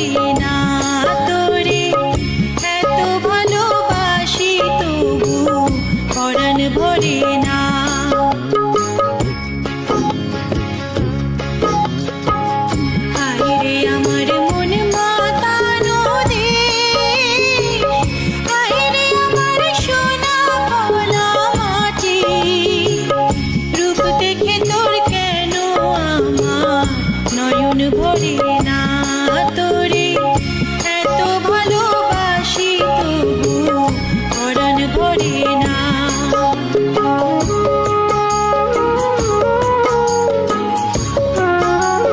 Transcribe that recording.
ভরে না তোরে, এত ভালোবাসি তবু পরাণ ভরে না। হায়রে আমার মন মাতানো দেশ, হায়রে আমার সোনা ভোলা মাটি, রূপ দেখে তোর কেন আমার নয়ন ভরে